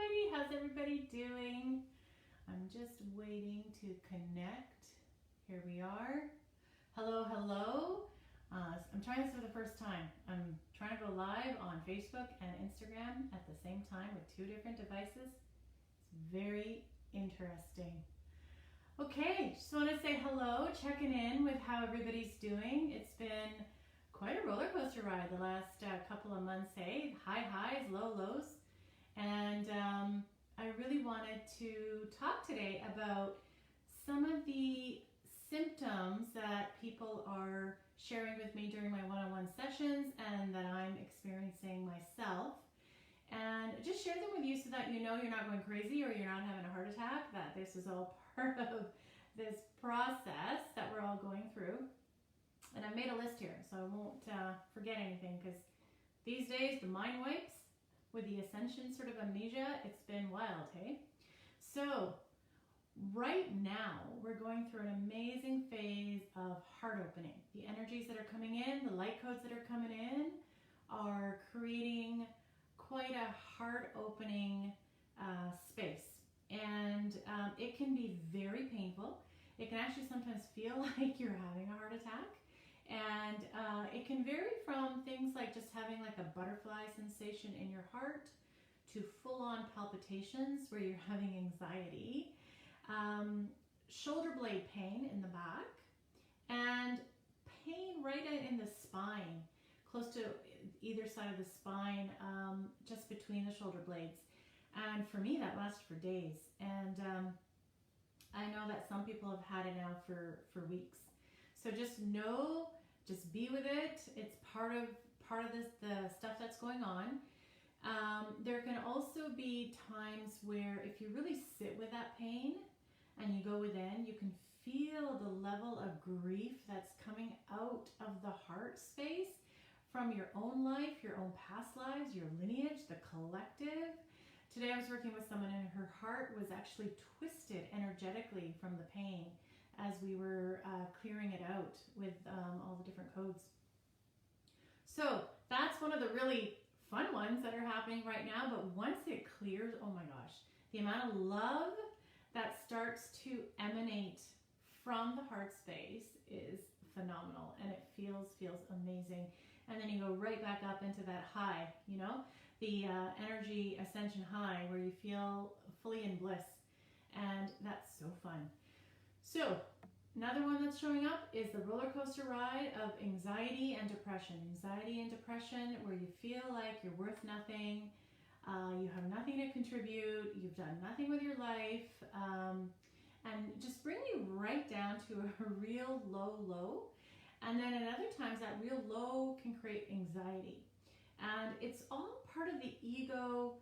everybody. How's everybody doing? I'm just waiting to connect. Here we are. Hello, hello. I'm trying this for the first time. I'm trying to go live on Facebook and Instagram at the same time with two different devices. It's very interesting. Okay, just want to say hello, checking in with how everybody's doing. It's been quite a roller coaster ride the last couple of months, hey? High highs, low lows. And I really wanted to talk today about some of the symptoms that people are sharing with me during my one-on-one sessions and that I'm experiencing myself. And just share them with you so that you know you're not going crazy or you're not having a heart attack, that this is all part of this process that we're all going through. And I made a list here so I won't forget anything, because these days the mind wipes with the Ascension sort of amnesia, it's been wild, hey? So right now we're going through an amazing phase of heart opening. The energies that are coming in, the light codes that are coming in are creating quite a heart opening space. And it can be very painful. It can actually sometimes feel like you're having a heart attack. And it can vary from things like just having like a butterfly sensation in your heart to full-on palpitations where you're having anxiety, shoulder blade pain in the back, and pain right in the spine, close to either side of the spine, just between the shoulder blades. And for me, that lasted for days. And I know that some people have had it now for weeks. So just know, just be with it. It's part of this, the stuff that's going on. There can also be times where if you really sit with that pain and you go within, you can feel the level of grief that's coming out of the heart space from your own life, your own past lives, your lineage, the collective. Today I was working with someone and her heart was actually twisted energetically from the pain as we were clearing it out with all the different codes. So that's one of the really fun ones that are happening right now, but once it clears, oh my gosh, the amount of love that starts to emanate from the heart space is phenomenal, and it feels amazing. And then you go right back up into that high, you know, the energy ascension high where you feel fully in bliss, and that's so fun. So another one that's showing up is the roller coaster ride of anxiety and depression. Anxiety and depression where you feel like you're worth nothing, you have nothing to contribute, you've done nothing with your life, and just bring you right down to a real low. And then at other times that real low can create anxiety. And it's all part of the ego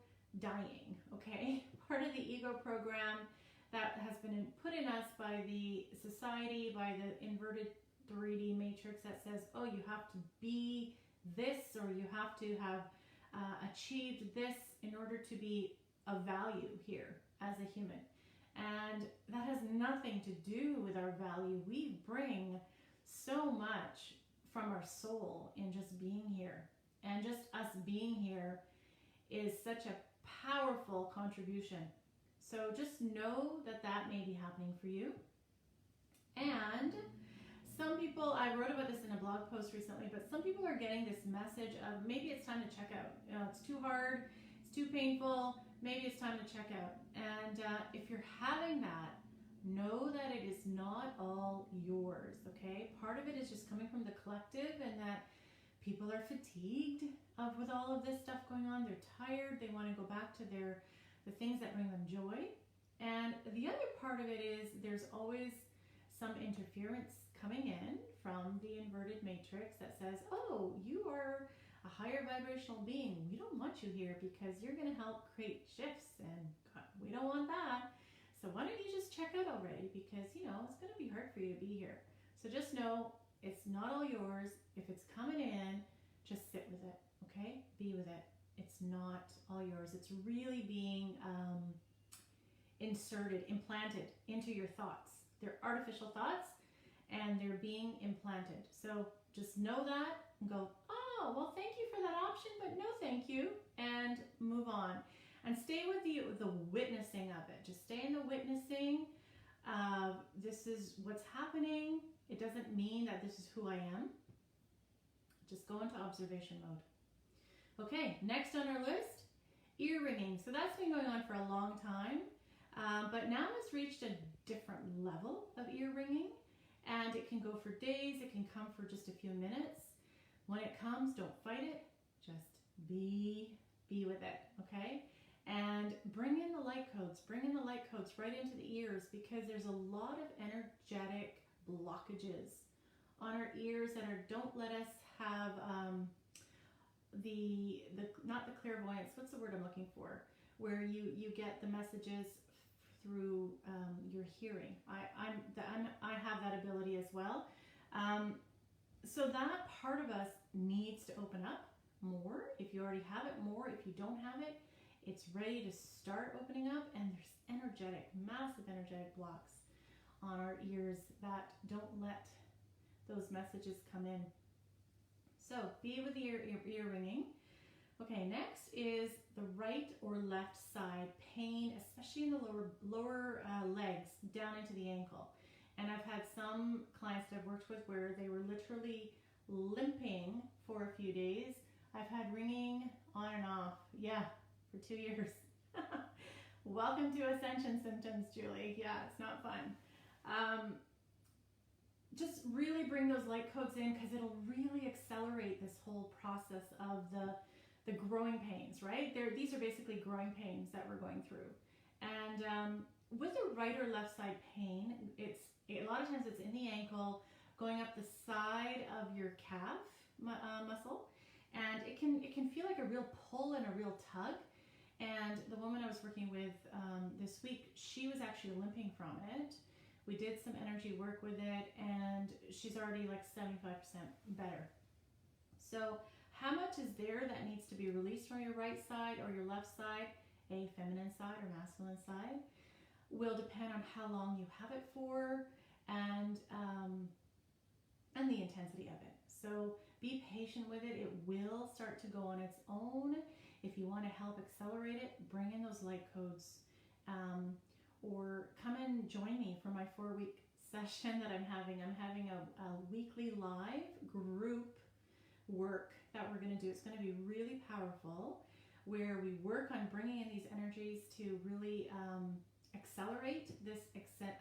dying, okay? Part of the ego program that has been put in us by the society, by the inverted 3D matrix that says, oh, you have to be this, or you have to have achieved this in order to be of value here as a human. And that has nothing to do with our value. We bring so much from our soul in just being here. And just us being here is such a powerful contribution. So just know that that may be happening for you. And some people, I wrote about this in a blog post recently, but some people are getting this message of maybe it's time to check out. You know, it's too hard, it's too painful, maybe it's time to check out. And if you're having that, know that it is not all yours, okay? Part of it is just coming from the collective, and that people are fatigued with all of this stuff going on. They're tired, they want to go back to the things that bring them joy. And the other part of it is there's always some interference coming in from the inverted matrix that says, oh, you are a higher vibrational being. We don't want you here because you're going to help create shifts, and we don't want that. So why don't you just check out already, because, you know, it's going to be hard for you to be here. So just know it's not all yours. If it's coming in, just sit with it, okay? Be with it. It's not all yours. It's really being implanted into your thoughts. They're artificial thoughts, and they're being implanted. So just know that and go, oh, well, thank you for that option, but no thank you, and move on. And stay with the witnessing of it. Just stay in the witnessing. This is what's happening. It doesn't mean that this is who I am. Just go into observation mode. Okay, next on our list, ear ringing. So that's been going on for a long time, but now it's reached a different level of ear ringing, and it can go for days. It can come for just a few minutes. When it comes, don't fight it. Just be with it, okay? And bring in the light codes. Bring in the light codes right into the ears, because there's a lot of energetic blockages on our ears that don't let us have the not the clairvoyance. What's the word I'm looking for? Where you get the messages through your hearing. I have that ability as well. So that part of us needs to open up more. If you already have it, more. If you don't have it, it's ready to start opening up. And there's massive energetic blocks on our ears that don't let those messages come in. So be with the ear ringing. Okay, next is the right or left side pain, especially in the lower legs down into the ankle. And I've had some clients that I've worked with where they were literally limping for a few days. I've had ringing on and off, for 2 years. Welcome to Ascension symptoms, Julie. Yeah, it's not fun. Just really bring those light codes in, because it'll really accelerate this whole process of the growing pains, right? These are basically growing pains that we're going through. And with the right or left side pain, a lot of times it's in the ankle, going up the side of your calf muscle, and it can feel like a real pull and a real tug. And the woman I was working with this week, she was actually limping from it. We did some energy work with it, and she's already like 75% better. So how much is there that needs to be released from your right side or your left side, a feminine side or masculine side, will depend on how long you have it for, and the intensity of it. So be patient with it. It will start to go on its own. If you want to help accelerate it, bring in those light codes. Or come and join me for my 4-week session that I'm having. I'm having a weekly live group work that we're going to do. It's going to be really powerful, where we work on bringing in these energies to really accelerate this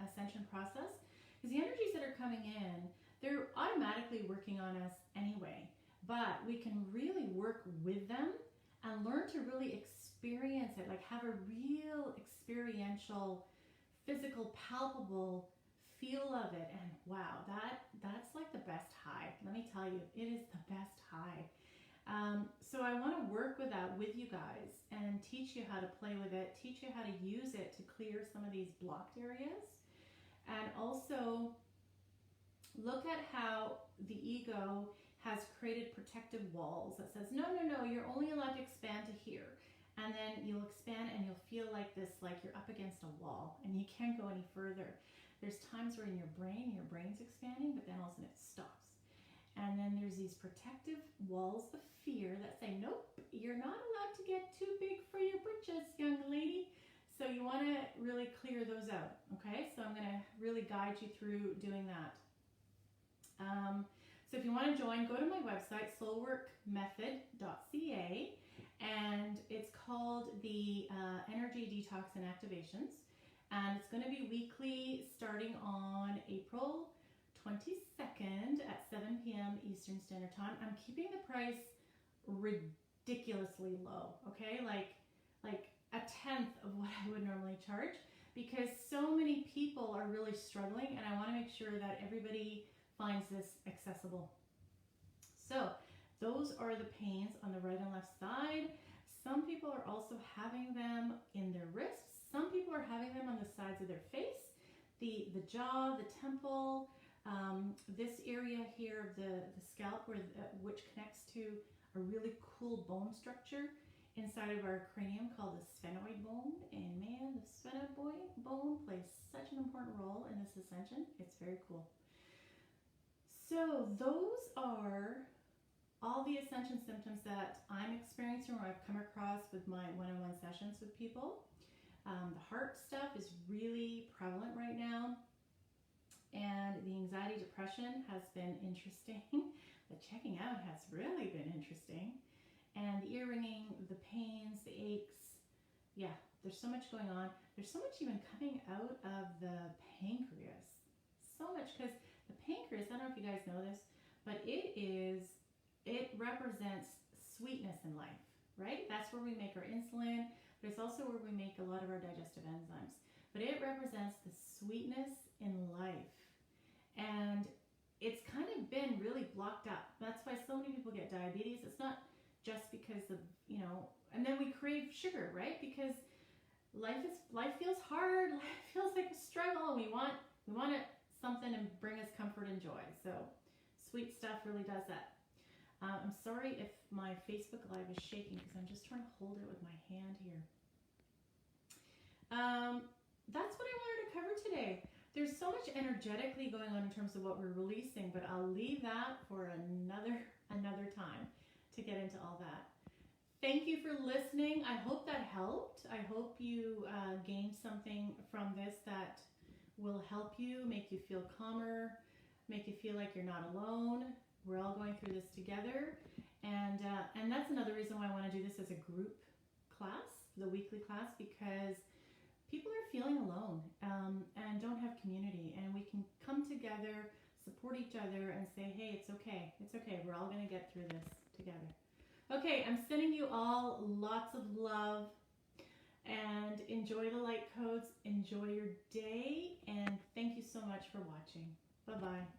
ascension process. Because the energies that are coming in, they're automatically working on us anyway, but we can really work with them and learn to really experience it, like have a real experiential, physical, palpable feel of it. And wow, that's like the best high. Let me tell you, it is the best high. So I want to work with that with you guys and teach you how to play with it, teach you how to use it to clear some of these blocked areas, and also look at how the ego has created protective walls that says, no, you're only allowed to expand to here. And then you'll expand and you'll feel like this, like you're up against a wall and you can't go any further. There's times where in your brain's expanding, but then all of a sudden it stops. And then there's these protective walls of fear that say, nope, you're not allowed to get too big for your britches, young lady. So you want to really clear those out, okay? So I'm going to really guide you through doing that. So if you want to join, go to my website, soulworkmethod.ca, and it's called the Energy Detox and Activations. And it's going to be weekly starting on April 22nd at 7 p.m. Eastern Standard Time. I'm keeping the price ridiculously low, okay? Like a tenth of what I would normally charge, because so many people are really struggling, and I want to make sure that everybody finds this accessible. So those are the pains on the right and left side. Some people are also having them in their wrists. Some people are having them on the sides of their face, the jaw, the temple, this area here of the scalp, which connects to a really cool bone structure inside of our cranium called the sphenoid bone. And man, the sphenoid bone plays such an important role in this ascension. It's very cool. So those are all the Ascension symptoms that I'm experiencing or I've come across with my one-on-one sessions with people. The heart stuff is really prevalent right now, and the anxiety, depression has been interesting. The checking out has really been interesting, and the ear ringing, the pains, the aches. Yeah, there's so much going on. There's so much even coming out of the pancreas. So much, because the pancreas, I don't know if you guys know this, but it represents sweetness in life, right? That's where we make our insulin, but it's also where we make a lot of our digestive enzymes. But it represents the sweetness in life. And it's kind of been really blocked up. That's why so many people get diabetes. It's not just because of, and then we crave sugar, right? Because life feels hard, life feels like a struggle. We want something to bring us comfort and joy. So sweet stuff really does that. I'm sorry if my Facebook Live is shaking because I'm just trying to hold it with my hand here. That's what I wanted to cover today. There's so much energetically going on in terms of what we're releasing, but I'll leave that for another time to get into all that. Thank you for listening. I hope that helped. I hope you gained something from this that will help you, make you feel calmer, make you feel like you're not alone. We're all going through this together. And that's another reason why I want to do this as a group class, the weekly class, because people are feeling alone and don't have community. And we can come together, support each other, and say, hey, it's okay. It's okay. We're all going to get through this together. Okay, I'm sending you all lots of love. And enjoy the light codes. Enjoy your day. And thank you so much for watching. Bye-bye.